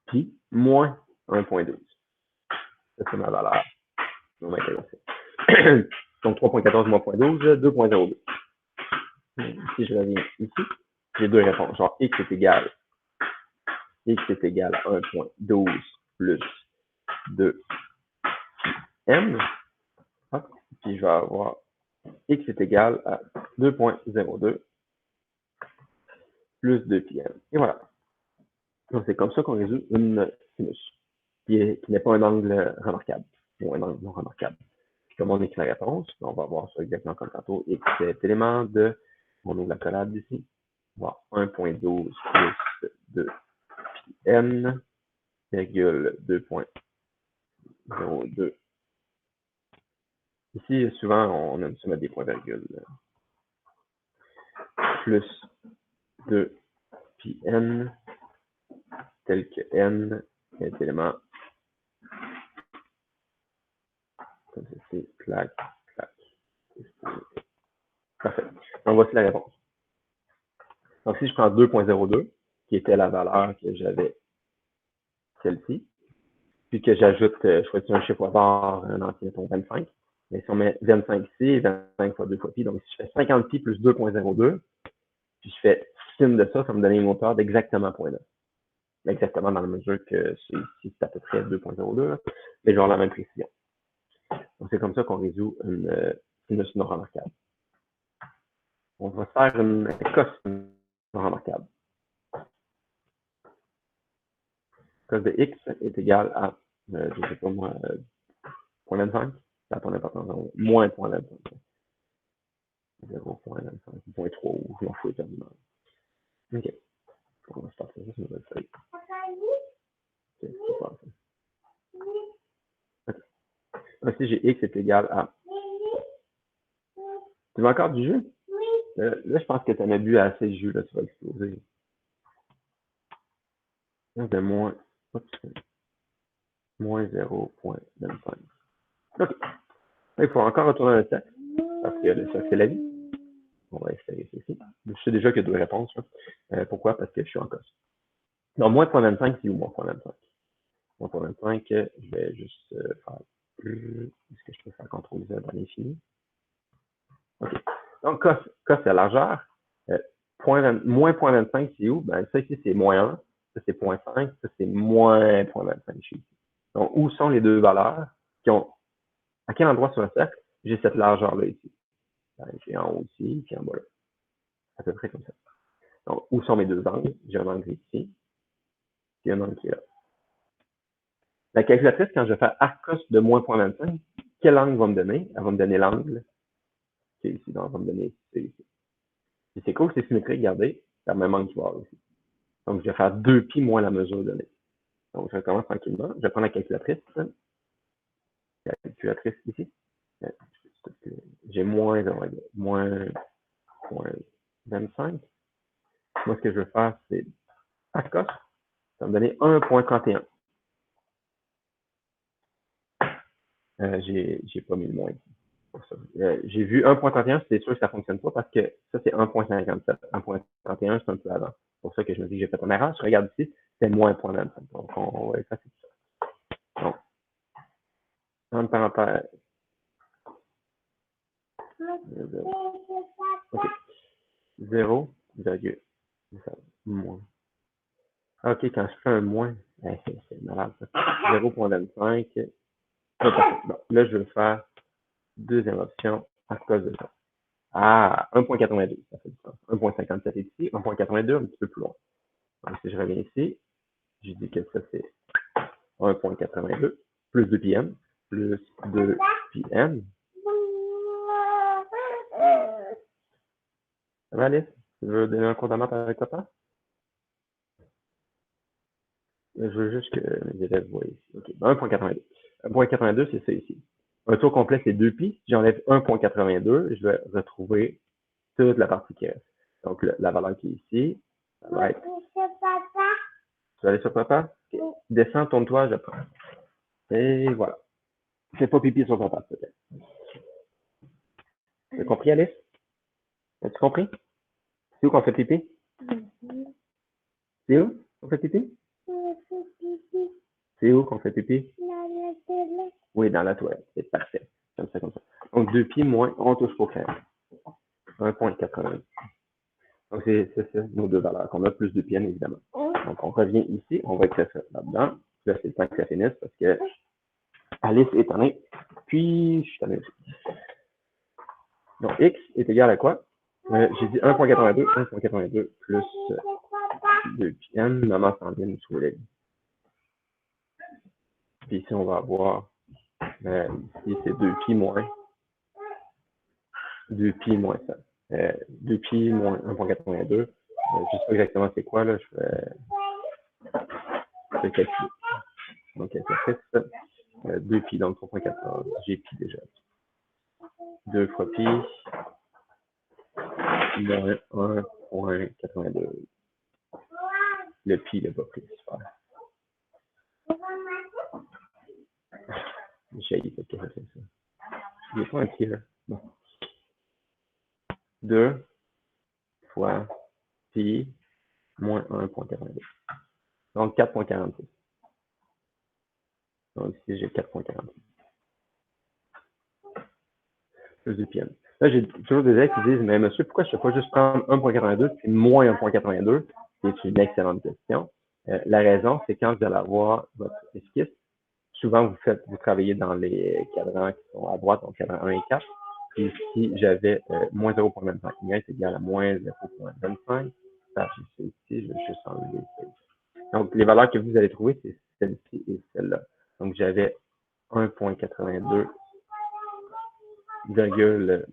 pi moins 1.12. Ça, c'est ma valeur qui va m'intéresser. Donc 3.14 moins 0.12, 2.02. Si je reviens ici, j'ai deux réponses. Genre x est égal à 1.12 plus 2 m. Puis je vais avoir x est égal à 2.02 plus 2 pi m. Et voilà. Donc c'est comme ça qu'on résout une sinus, qui n'est pas un angle remarquable, ou un angle non remarquable. Puis comme on écrit la réponse, on va voir ça exactement comme tantôt. X est élément de, on ouvre la collade ici, on va avoir 1.12 plus 2 pi n, virgule 2.02. Ici, souvent, on aime se mettre des points virgules. Plus 2 pi n, tel que n est élément comme ceci, clac, clac. Parfait. Donc, voici la réponse. Donc, si je prends 2.02, qui était la valeur que j'avais, celle-ci, puis que j'ajoute, je choisis un chiffre au hasard, un entier, mettons 25, mais si on met 25 ici, 25 fois 2 fois pi, donc si je fais 50 pi plus 2.02, puis je fais sin de ça, ça me donne une hauteur d'exactement 0.9. Exactement dans la mesure que ici, c'est à peu près 2.02, mais genre la même précision. Donc, c'est comme ça qu'on résout une sinus non remarquable. On va faire une cosinus non remarquable. Cos de x est égal à, je ne sais pas moi, 0.25, ça a ton importance, moins 0.25. 0.25, 0.3, ou je m'en fous éternellement. OK. On va starter juste une nouvelle feuille. OK, c'est pas ça. OK. Ici, j'ai x est égal à... Tu veux encore du jus? Là, je pense que tu en as bu assez de jus, là, tu vas exploser. De moins 0.25. OK. Il faut encore retourner le texte, parce que le texte, c'est la vie. On va essayer ceci. Je sais déjà qu'il y a deux réponses. Là. Pourquoi? Parce que je suis en coste. Donc, moins 0.25, c'est où moins 0.25? Moins 0.25, je vais juste faire est-ce que je peux faire CTRL Z dans l'infini? OK. Donc, coste à largeur. Moins 0.25, c'est où? Ben, ça ici, c'est moins 1. Ça, c'est 0.5. Ça, c'est moins 0.25 ici. Donc, où sont les deux valeurs qui ont... À quel endroit sur le cercle j'ai cette largeur-là ici? Ben, j'ai en haut ici, puis en bas là. À peu près comme ça. Donc, où sont mes deux angles? J'ai un angle ici, puis un angle qui est là. La calculatrice, quand je vais faire arcos de moins 0.25, quel angle va me donner? Elle va me donner l'angle qui est ici. Donc, elle va me donner ici. Et c'est cool, c'est symétrique, regardez, c'est le même angle qui va avoir ici. Donc, je vais faire 2π moins la mesure donnée. Donc, je recommence tranquillement. Je vais prendre la calculatrice. La calculatrice ici. J'ai moins 0.25. Moi, ce que je veux faire, c'est arcos. Ça va me donner 1.31. J'ai pas mis le moins ici. J'ai vu 1.31, c'est sûr que ça ne fonctionne pas parce que ça, c'est 1.57. 1.31, c'est un peu avant. C'est pour ça que je me dis que j'ai fait une erreur. Je regarde ici, c'est moins 1.25. Donc, on va effacer tout ça. Donc, entre parenthèses. OK. 0,7 moins. OK, quand je fais un moins, c'est malade ça. 0.25. Bon, là, je vais faire deuxième option à cause de ça. Ah, 1.82, ça fait du sens. 1.57 est ici, 1.82 un petit peu plus loin. Donc, si je reviens ici, je dis que ça c'est 1.82 plus 2πm plus 2πm. Ça va, Alice? Tu veux donner un cours de maths avec papa? Je veux juste que les élèves voient ici. OK, 1.82. 1.82, c'est ça ici. Un tour complet, c'est 2π. Si j'enlève 1.82, je vais retrouver toute la partie qui reste. Donc, la valeur qui est ici, ça va être... Tu vas aller sur papa? Okay. Descends, tourne-toi, je prends. Et voilà. Fais pas pipi sur papa, peut-être. T'as compris, Alice? As-tu compris? C'est où qu'on fait pipi? C'est où qu'on fait pipi? C'est où qu'on fait pipi? Oui, dans la toilette. C'est parfait. Comme ça, comme ça. Donc, 2π moins, on touche pas au crayon. 1.80. Donc, c'est ça, nos deux valeurs. On a plus de π, évidemment. Donc, on revient ici. On va écrire ça là-dedans. Là, c'est le temps que ça finisse parce que Alice est tannée. Puis, je suis tanné aussi. Donc, x est égal à quoi? J'ai dit 1.82. 1.82 plus 2πm. Maman s'en vient nous sauver. Puis ici, on va avoir, ici, c'est 2π moins ça. 2π moins 1.82. Je ne sais pas exactement c'est quoi, là. Je vais calculer. Donc, calculatrice, 2π, donc 3.14. J'ai pi déjà. 2 fois pi moins 1.82. Le pi, il n'a pas pris. Super. J'ai fait que ça fait ça. Il n'y a pas un pi là. Bon. 2 fois pi moins 1.82. Donc 4.46. Donc ici, j'ai 4.46. Plus de πm. Là, j'ai toujours des élèves qui disent, mais monsieur, pourquoi je ne peux pas juste prendre 1.82 puis moins 1.82? C'est une excellente question. La raison, c'est quand vous allez avoir votre esquisse, souvent vous travaillez dans les cadrans qui sont à droite, donc cadran 1 et 4. Puis si j'avais moins 0.25, c'est égal à moins 0.25. Ça, je sais ici, je vais juste enlever ça. Donc, les valeurs que vous allez trouver, c'est celle-ci et celle-là. Donc, j'avais 1.82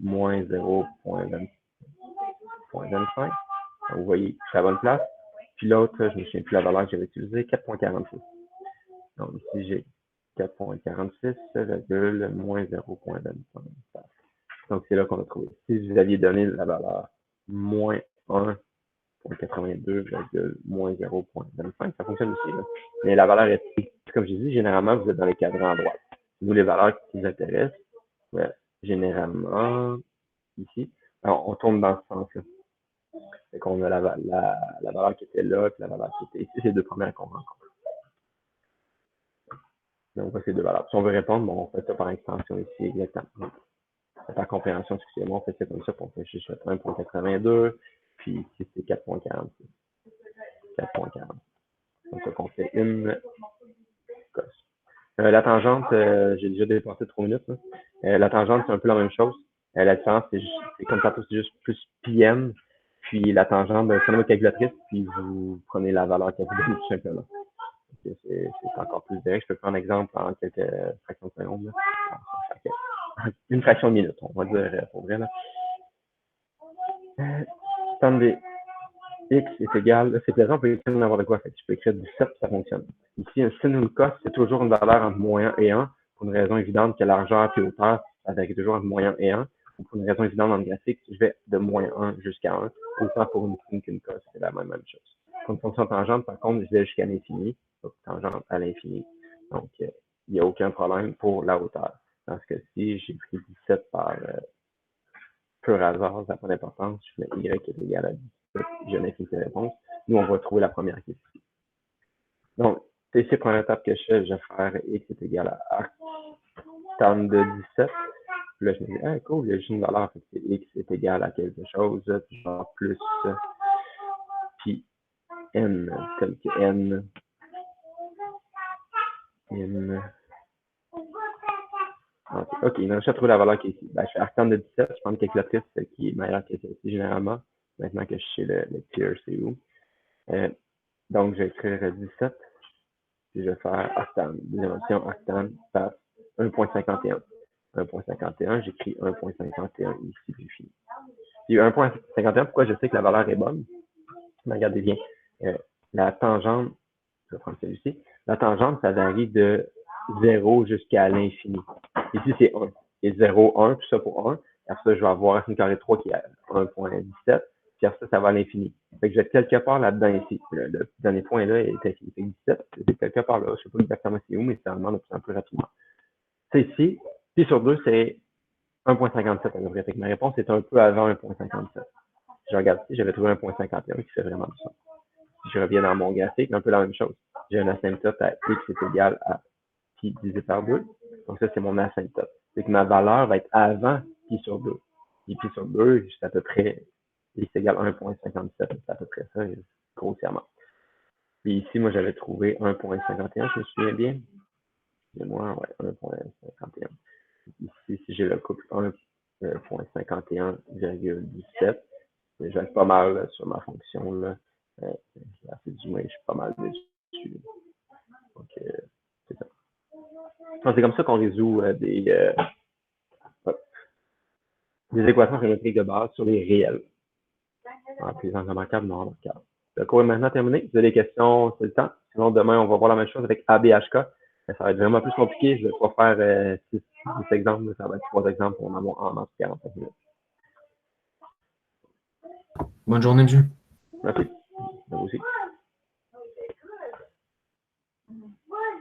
moins 0.25. Vous voyez, je suis à la bonne place. Puis l'autre, je ne me souviens plus la valeur que j'avais utilisée, 4.46. Donc ici, j'ai 4.46, moins 0.25. Donc c'est là qu'on a trouvé. Si vous aviez donné la valeur moins 1.82, moins 0.25, ça fonctionne aussi. Là. Mais la valeur est, comme je dis, généralement, vous êtes dans les cadrans à droite. Nous, les valeurs qui nous intéressent, ouais, généralement, ici, alors, on tourne dans ce sens-là. Fait qu'on a la valeur qui était là, puis la valeur qui était ici, c'est les deux premières qu'on rencontre. Donc, voici ces deux valeurs. Si on veut répondre, bon, on fait ça par extension ici, exactement. Par compréhension, excusez-moi, on fait ça comme ça, puis on fait juste 1.82, puis ici, c'est 4.46. 4.40. Donc, ça qu'on fait une cosse. La tangente, j'ai déjà dépassé 3 minutes. La tangente, c'est un peu la même chose. La différence, c'est comme tantôt, c'est juste plus pi-n. Puis la tangente, prenez votre calculatrice, puis vous prenez la valeur qu'elle vous donne tout simplement. C'est encore plus direct. Je peux prendre un exemple en quelques fractions de secondes. Une fraction de minute, on va dire pour vrai. Attendez. X est égal, là, c'est plaisant, on peut écrire n'importe quoi. Fait que je peux écrire 17, ça fonctionne. Ici, un sin ou une cos, c'est toujours une valeur entre moins 1 et 1, pour une raison évidente que largeur et hauteur, ça varie toujours entre moins 1 et 1. Ou pour une raison évidente dans le graphique, si je vais de moins 1 jusqu'à 1, autant pour une sin qu'une cos, c'est la même chose. Pour une fonction tangente, par contre, je vais jusqu'à l'infini, donc tangente à l'infini. Donc, il n'y a aucun problème pour la hauteur. Dans ce cas-ci, j'ai pris 17 par pur hasard, ça n'a pas d'importance, je fais y est égal à 17, j'ai l'infinité de réponse. Nous, on va trouver la première qui est ici. Donc, c'est ici la première étape que je fais faire x est égal à arctan de 17. Puis là, je me dis, ah, cool, il y a juste une valeur, fait que x est égal à quelque chose, genre plus pi n, tel que n. OK, il a trouvé la valeur qui est ici. Ben, je fais arctan de 17, je prends une calculatrice qui est meilleure que celle-ci généralement. Maintenant que je sais le tier, c'est où. Donc, je vais écrire 17. Puis je vais faire arctan. Deuxième option, arctan passe 1.51. 1.51, j'écris 1.51 ici, puis fini. Puis 1.51, pourquoi je sais que la valeur est bonne? Mais regardez bien. La tangente, je vais prendre celui-ci. La tangente, ça varie de 0 jusqu'à l'infini. Ici, c'est 1. Et 0, 1, tout ça pour 1. Après ça, je vais avoir racine carrée de 3 qui est à 1.17. Puis après ça, ça va à l'infini. Fait que je vais être quelque part là-dedans ici. Le dernier point là est infini. Fait que 17, c'est quelque part là. Je ne sais pas exactement c'est où, mais ça demande de plus en plus rapidement. C'est ici. Pi sur 2, c'est 1.57 à peu près. Fait que ma réponse est un peu avant 1.57. Je regarde ici, j'avais trouvé 1.51 qui fait vraiment du sens. Si je reviens dans mon graphique, un peu la même chose. J'ai un asymptote à x est égal à pi divisé par 2. Donc ça, c'est mon asymptote. C'est que ma valeur va être avant pi sur 2. Et pi sur 2, c'est à peu près x égale 1.57. C'est à peu près ça, grossièrement. Puis ici, moi, j'avais trouvé 1.51, je me souviens bien. Et moi, ouais, 1.51. Ici, si j'ai le couple 1.51,17, je vais être pas mal là, sur ma fonction. Là. Du moins, je suis pas mal dessus. Donc, c'est ça. C'est comme ça qu'on résout des équations géométriques de base sur les réels. En utilisant remarquable, non remarquable. Le cours est maintenant terminé. Si vous avez des questions, c'est le temps. Sinon, demain, on va voir la même chose avec ABHK. Ça va être vraiment plus compliqué. Je ne vais pas faire 6 exemples. Ça va être 3 exemples pour en avoir en 45 minutes. Bonne journée, monsieur. Merci. Vous aussi.